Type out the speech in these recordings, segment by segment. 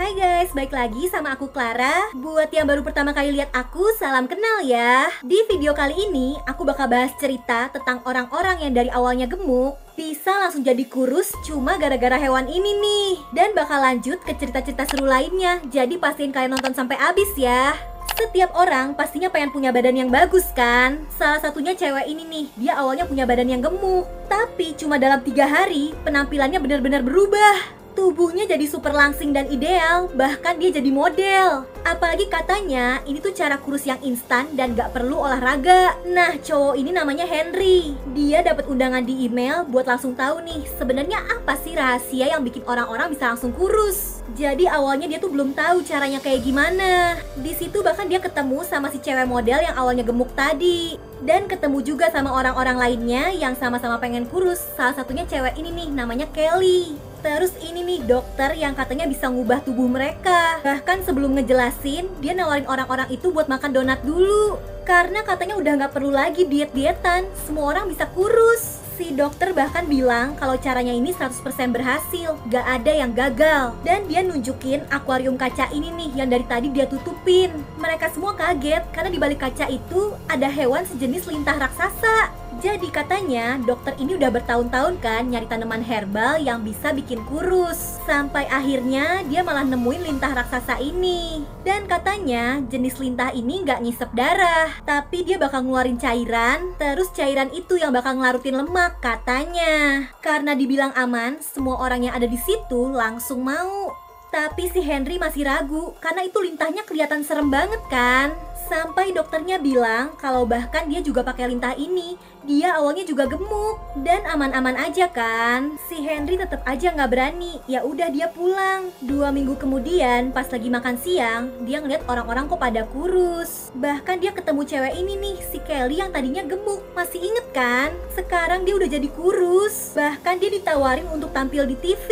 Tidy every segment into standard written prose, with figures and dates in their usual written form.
Hai guys, balik lagi sama aku Clara. Buat yang baru pertama kali lihat aku, salam kenal ya. Di video kali ini, aku bakal bahas cerita tentang orang-orang yang dari awalnya gemuk bisa langsung jadi kurus cuma gara-gara hewan ini nih. Dan bakal lanjut ke cerita-cerita seru lainnya. Jadi pastiin kalian nonton sampai habis ya. Setiap orang pastinya pengen punya badan yang bagus kan? Salah satunya cewek ini nih, dia awalnya punya badan yang gemuk. Tapi cuma dalam 3 hari, penampilannya benar-benar berubah. Tubuhnya jadi super langsing dan ideal, bahkan dia jadi model. Apalagi katanya, ini tuh cara kurus yang instan dan gak perlu olahraga. Nah, cowok ini namanya Henry. Dia dapat undangan di email buat langsung tahu nih, sebenarnya apa sih rahasia yang bikin orang-orang bisa langsung kurus. Jadi awalnya dia tuh belum tahu caranya kayak gimana. Di situ bahkan dia ketemu sama si cewek model yang awalnya gemuk tadi. Dan ketemu juga sama orang-orang lainnya yang sama-sama pengen kurus. Salah satunya cewek ini nih, namanya Kelly. Terus ini nih dokter yang katanya bisa ngubah tubuh mereka. Bahkan sebelum ngejelasin, dia nawarin orang-orang itu buat makan donat dulu. Karena katanya udah gak perlu lagi diet-dietan, semua orang bisa kurus. Si dokter bahkan bilang kalau caranya ini 100% berhasil, gak ada yang gagal. Dan dia nunjukin akuarium kaca ini nih yang dari tadi dia tutupin. Mereka semua kaget karena di balik kaca itu ada hewan sejenis lintah raksasa. Jadi katanya dokter ini udah bertahun-tahun kan nyari tanaman herbal yang bisa bikin kurus. Sampai akhirnya dia malah nemuin lintah raksasa ini. Dan katanya jenis lintah ini gak ngisep darah, tapi dia bakal ngeluarin cairan. Terus cairan itu yang bakal ngelarutin lemak katanya. Karena dibilang aman, semua orang yang ada di situ langsung mau. Tapi si Henry masih ragu karena itu lintahnya kelihatan serem banget kan. Sampai dokternya bilang kalau bahkan dia juga pakai lintah ini, dia awalnya juga gemuk dan aman-aman aja kan. Si Henry tetap aja nggak berani. Ya udah dia pulang. 2 minggu kemudian pas lagi makan siang, dia ngeliat orang-orang kok pada kurus. Bahkan dia ketemu cewek ini nih, si Kelly yang tadinya gemuk. Masih inget kan? Sekarang dia udah jadi kurus. Bahkan dia ditawarin untuk tampil di TV.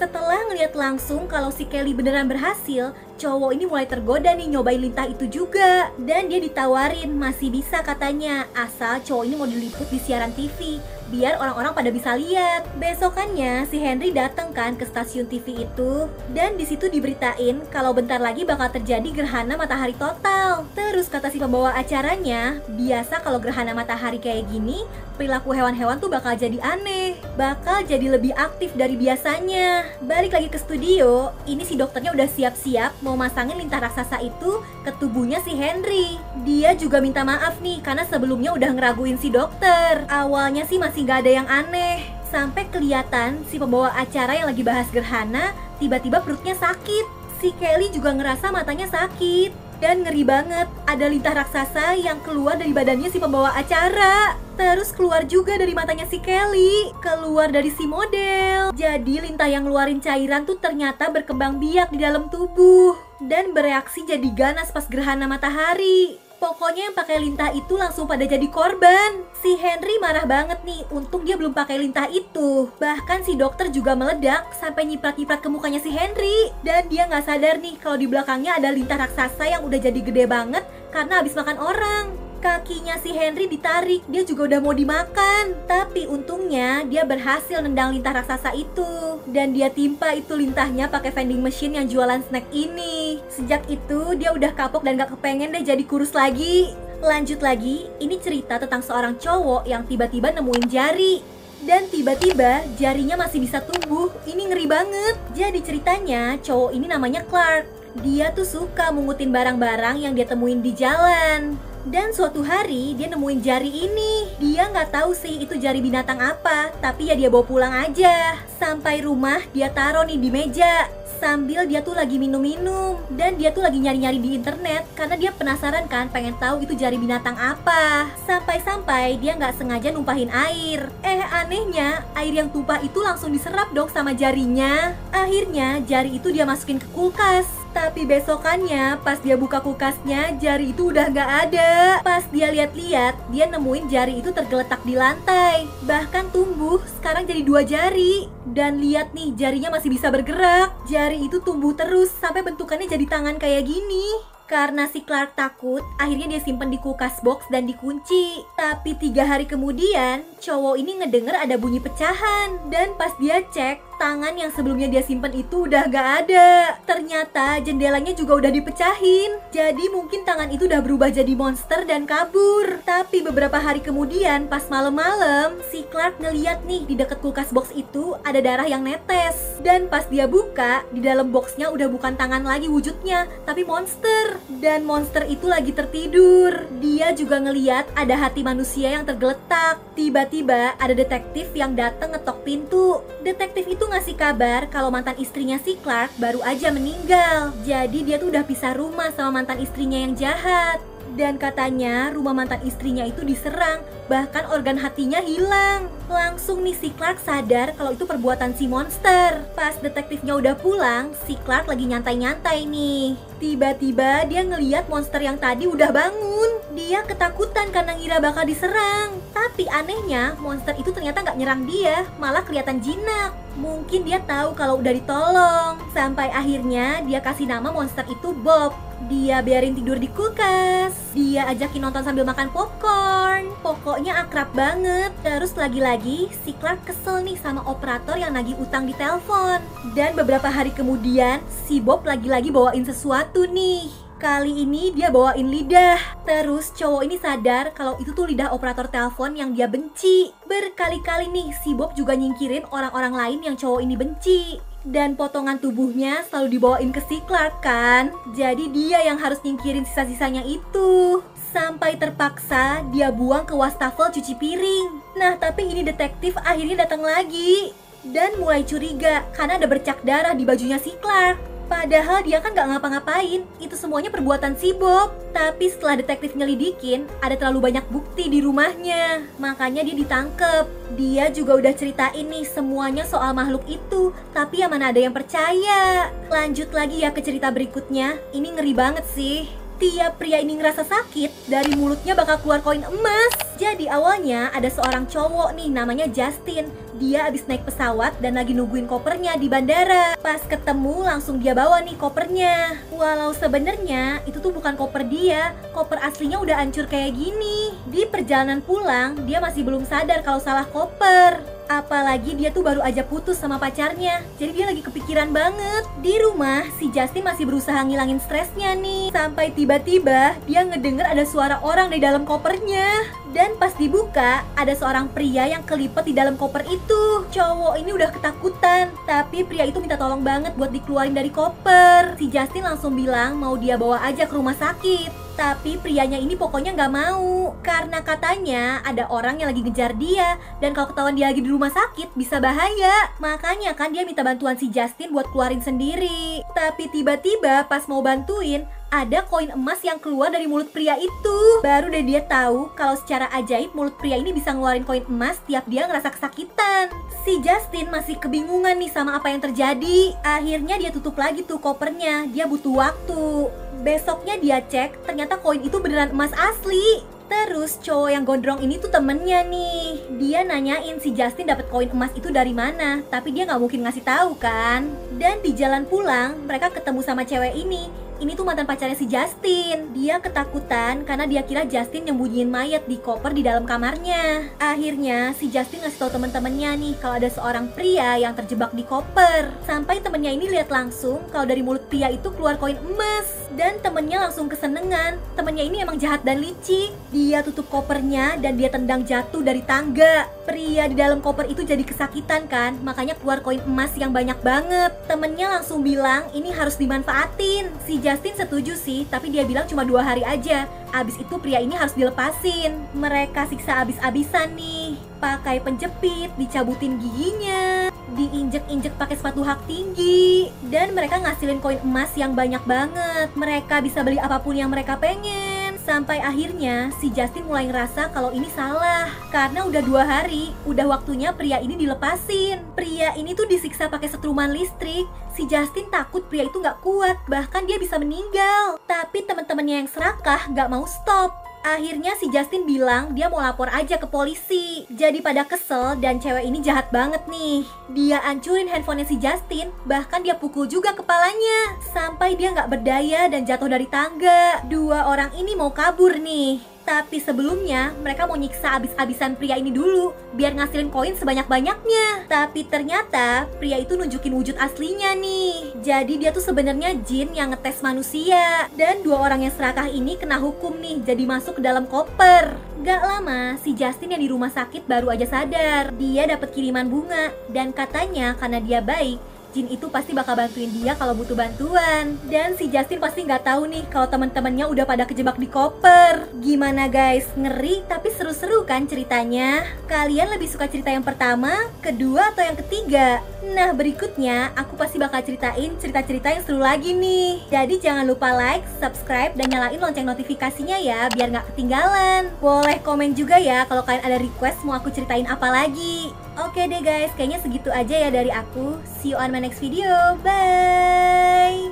Setelah ngeliat langsung kalau si Kelly beneran berhasil, cowok ini mulai tergoda nih nyobain lintah itu juga. Dan dia ditawarin masih bisa katanya, asal cowok ini mau diliput di siaran TV biar orang-orang pada bisa lihat. Besokannya si Henry datang kan ke stasiun TV itu, dan di situ diberitain kalau bentar lagi bakal terjadi gerhana matahari total. Terus kata si pembawa acaranya, biasa kalau gerhana matahari kayak gini, perilaku hewan-hewan tuh bakal jadi aneh, bakal jadi lebih aktif dari biasanya. Balik lagi ke studio, ini si dokternya udah siap-siap mau masangin lintah raksasa itu ke tubuhnya si Henry. Dia juga minta maaf nih karena sebelumnya udah ngeraguin si dokter. Awalnya sih masih gak ada yang aneh, sampai kelihatan si pembawa acara yang lagi bahas gerhana tiba-tiba perutnya sakit. Si Kelly juga ngerasa matanya sakit. Dan ngeri banget, ada lintah raksasa yang keluar dari badannya si pembawa acara. Terus keluar juga dari matanya si Kelly, keluar dari si model. Jadi lintah yang ngeluarin cairan tuh ternyata berkembang biak di dalam tubuh dan bereaksi jadi ganas pas gerhana matahari. Pokoknya yang pakai lintah itu langsung pada jadi korban. Si Henry marah banget nih, untung dia belum pakai lintah itu. Bahkan si dokter juga meledak sampai nyiprat-nyiprat ke mukanya si Henry. Dan dia nggak sadar nih kalau di belakangnya ada lintah raksasa yang udah jadi gede banget karena habis makan orang. Kakinya si Henry ditarik, dia juga udah mau dimakan. Tapi untungnya dia berhasil nendang lintah raksasa itu. Dan dia timpa itu lintahnya pakai vending machine yang jualan snack ini. Sejak itu dia udah kapok dan gak kepengen deh jadi kurus lagi. Lanjut lagi, ini cerita tentang seorang cowok yang tiba-tiba nemuin jari. Dan tiba-tiba jarinya masih bisa tumbuh. Ini ngeri banget. Jadi ceritanya cowok ini namanya Clark. Dia tuh suka mungutin barang-barang yang dia temuin di jalan. Dan suatu hari dia nemuin jari ini. Dia nggak tahu sih itu jari binatang apa, tapi ya dia bawa pulang aja. Sampai rumah dia taruh nih di meja sambil dia tuh lagi minum-minum. Dan dia tuh lagi nyari-nyari di internet karena dia penasaran kan, pengen tahu itu jari binatang apa. Sampai-sampai dia nggak sengaja numpahin air. Anehnya air yang tumpah itu langsung diserap dong sama jarinya. Akhirnya jari itu dia masukin ke kulkas. Tapi besokannya pas dia buka kulkasnya, jari itu udah gak ada. Pas dia lihat-lihat, dia nemuin jari itu tergeletak di lantai. Bahkan tumbuh, sekarang jadi 2 jari. Dan lihat nih, jarinya masih bisa bergerak. Jari itu tumbuh terus sampai bentukannya jadi tangan kayak gini. Karena si Clark takut, akhirnya dia simpen di kulkas box dan dikunci. Tapi 3 hari kemudian, cowok ini ngedenger ada bunyi pecahan. Dan pas dia cek, tangan yang sebelumnya dia simpen itu udah gak ada. Ternyata jendelanya juga udah dipecahin. Jadi mungkin tangan itu udah berubah jadi monster dan kabur. Tapi beberapa hari kemudian pas malam-malam, si Clark ngeliat nih di deket kulkas box itu ada darah yang netes. Dan pas dia buka, di dalam boxnya udah bukan tangan lagi wujudnya, tapi monster. Dan monster itu lagi tertidur. Dia juga ngeliat ada hati manusia yang tergeletak. Tiba-tiba ada detektif yang datang ngetok pintu. Detektif itu ngasih kabar kalau mantan istrinya si Clark baru aja meninggal. Jadi dia tuh udah pisah rumah sama mantan istrinya yang jahat. Dan katanya rumah mantan istrinya itu diserang, bahkan organ hatinya hilang. Langsung nih si Clark sadar kalau itu perbuatan si monster. Pas detektifnya udah pulang, si Clark lagi nyantai-nyantai nih. Tiba-tiba dia ngeliat monster yang tadi udah bangun. Dia ketakutan karena ngira bakal diserang. Tapi anehnya monster itu ternyata gak nyerang dia, malah kelihatan jinak. Mungkin dia tahu kalau udah ditolong. Sampai akhirnya dia kasih nama monster itu Bob. Dia biarin tidur di kulkas. Dia ajakin nonton sambil makan popcorn. Pokoknya akrab banget. Terus lagi-lagi si Clark kesel nih sama operator yang nagih utang di telepon. Dan beberapa hari kemudian si Bob lagi-lagi bawain sesuatu nih. Kali ini dia bawain lidah. Terus cowok ini sadar kalau itu tuh lidah operator telepon yang dia benci. Berkali-kali nih si Bob juga nyingkirin orang-orang lain yang cowok ini benci. Dan potongan tubuhnya selalu dibawain ke si Clark kan. Jadi dia yang harus nyingkirin sisa-sisanya itu. Sampai terpaksa dia buang ke wastafel cuci piring. Nah tapi ini detektif akhirnya datang lagi. Dan mulai curiga karena ada bercak darah di bajunya si Clark. Padahal dia kan gak ngapa-ngapain, itu semuanya perbuatan si Bob. Tapi setelah detektif nyelidikin, ada terlalu banyak bukti di rumahnya. Makanya dia ditangkep. Dia juga udah ceritain nih semuanya soal makhluk itu. Tapi ya mana ada yang percaya. Lanjut lagi ya ke cerita berikutnya. Ini ngeri banget sih. Tiap pria ini ngerasa sakit, dari mulutnya bakal keluar koin emas. Jadi awalnya ada seorang cowok nih namanya Justin. Dia abis naik pesawat dan lagi nungguin kopernya di bandara. Pas ketemu langsung dia bawa nih kopernya. Walau sebenarnya itu tuh bukan koper dia. Koper aslinya udah hancur kayak gini. Di perjalanan pulang dia masih belum sadar kalau salah koper. Apalagi dia tuh baru aja putus sama pacarnya. Jadi dia lagi kepikiran banget. Di rumah si Justin masih berusaha ngilangin stresnya nih. Sampai tiba-tiba dia ngedenger ada suara orang di dalam kopernya. Dan pas dibuka ada seorang pria yang kelipet di dalam koper itu. Cowok ini udah ketakutan. Tapi pria itu minta tolong banget buat dikeluarin dari koper. Si Justin langsung bilang mau dia bawa aja ke rumah sakit. Tapi prianya ini pokoknya gak mau. Karena katanya ada orang yang lagi ngejar dia. Dan kalau ketahuan dia lagi di rumah sakit bisa bahaya. Makanya kan dia minta bantuan si Justin buat keluarin sendiri. Tapi tiba-tiba pas mau bantuin, ada koin emas yang keluar dari mulut pria itu. Baru deh dia tahu kalau secara ajaib mulut pria ini bisa ngeluarin koin emas tiap dia ngerasa kesakitan. Si Justin masih kebingungan nih sama apa yang terjadi. Akhirnya dia tutup lagi tuh kopernya. Dia butuh waktu. Besoknya dia cek, ternyata koin itu beneran emas asli. Terus cowok yang gondrong ini tuh temennya nih. Dia nanyain si Justin dapat koin emas itu dari mana, tapi dia nggak mungkin ngasih tahu kan. Dan di jalan pulang mereka ketemu sama cewek ini. Ini tuh mantan pacarnya si Justin. Dia ketakutan karena dia kira Justin nyembunyiin mayat di koper di dalam kamarnya. Akhirnya si Justin ngasih tahu temen-temennya nih kalau ada seorang pria yang terjebak di koper. Sampai temennya ini lihat langsung kalau dari mulut pria itu keluar koin emas. Dan temennya langsung kesenengan. Temennya ini emang jahat dan licik. Dia tutup kopernya dan dia tendang jatuh dari tangga. Pria di dalam koper itu jadi kesakitan kan, makanya keluar koin emas yang banyak banget. Temennya langsung bilang ini harus dimanfaatin. Si Justin setuju sih, tapi dia bilang cuma 2 hari aja. Abis itu pria ini harus dilepasin. Mereka siksa abis-abisan nih. Pakai penjepit, dicabutin giginya, diinjek-injek pakai sepatu hak tinggi. Dan mereka ngasilin koin emas yang banyak banget. Mereka bisa beli apapun yang mereka pengen. Sampai akhirnya si Justin mulai ngerasa kalau ini salah. Karena udah 2 hari, udah waktunya pria ini dilepasin. Pria ini tuh disiksa pakai setruman listrik. Si Justin takut pria itu gak kuat, bahkan dia bisa meninggal. Tapi teman-temannya yang serakah gak mau stop. Akhirnya si Justin bilang dia mau lapor aja ke polisi. Jadi pada kesel dan cewek ini jahat banget nih. Dia hancurin handphonenya si Justin, bahkan dia pukul juga kepalanya. sampai dia nggak berdaya dan jatuh dari tangga. Dua orang ini mau kabur nih. Tapi sebelumnya mereka mau nyiksa abis-abisan pria ini dulu biar ngasilin koin sebanyak-banyaknya. Tapi ternyata pria itu nunjukin wujud aslinya nih. Jadi dia tuh sebenarnya jin yang ngetes manusia. Dan dua orang yang serakah ini kena hukum nih, jadi masuk ke dalam koper. Gak lama si Justin yang di rumah sakit baru aja sadar. Dia dapat kiriman bunga dan katanya karena dia baik, jin itu pasti bakal bantuin dia kalau butuh bantuan. Dan si Justin pasti nggak tahu nih kalau teman-temannya udah pada kejebak di koper. Gimana guys? Ngeri tapi seru-seru kan ceritanya? Kalian lebih suka cerita yang pertama, kedua, atau yang ketiga? Nah berikutnya aku pasti bakal ceritain cerita-cerita yang seru lagi nih. Jadi jangan lupa like, subscribe, dan nyalain lonceng notifikasinya ya biar nggak ketinggalan. Boleh komen juga ya kalau kalian ada request mau aku ceritain apa lagi. Oke deh guys, kayaknya segitu aja ya dari aku. See you on my next video. Bye!